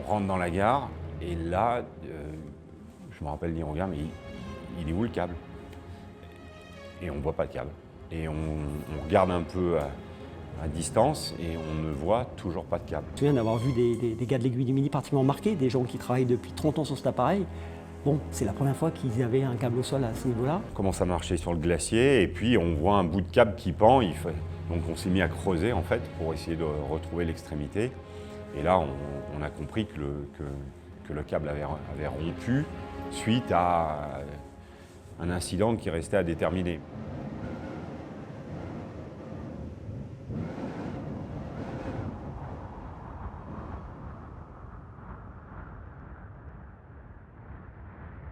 rentre dans la gare et là, je me rappelle dire, regarde, mais il est où le câble? Et on ne voit pas de câble. Et on regarde un peu à distance et on ne voit toujours pas de câble. Je me souviens d'avoir vu des gars de l'Aiguille du Midi pratiquement marqués, des gens qui travaillent depuis 30 ans sur cet appareil. Bon, c'est la première fois qu'ils avaient un câble au sol à ce niveau-là. On commence à marcher sur le glacier et puis on voit un bout de câble qui pend. Donc on s'est mis à creuser en fait pour essayer de retrouver l'extrémité. Et là, on a compris que le câble avait rompu suite à un incident qui restait à déterminer.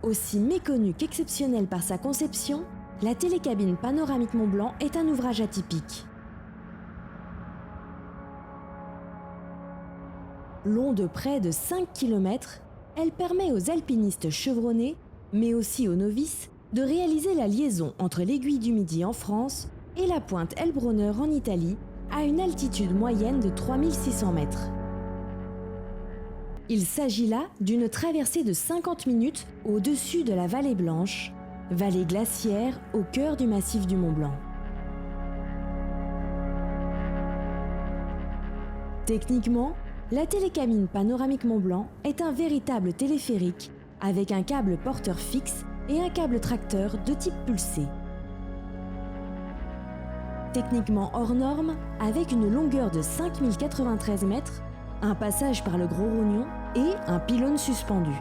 Aussi méconnue qu'exceptionnelle par sa conception, la télécabine panoramique Mont-Blanc est un ouvrage atypique. Long de près de 5 km, elle permet aux alpinistes chevronnés, mais aussi aux novices, de réaliser la liaison entre l'Aiguille du Midi en France et la pointe Elbronner en Italie, à une altitude moyenne de 3600 mètres. Il s'agit là d'une traversée de 50 minutes au-dessus de la vallée Blanche, vallée glaciaire au cœur du massif du Mont-Blanc. Techniquement, la télécabine panoramique Mont-Blanc est un véritable téléphérique avec un câble porteur fixe et un câble tracteur de type pulsé. Techniquement hors norme, avec une longueur de 5093 mètres, un passage par le Gros Rognon et un pylône suspendu.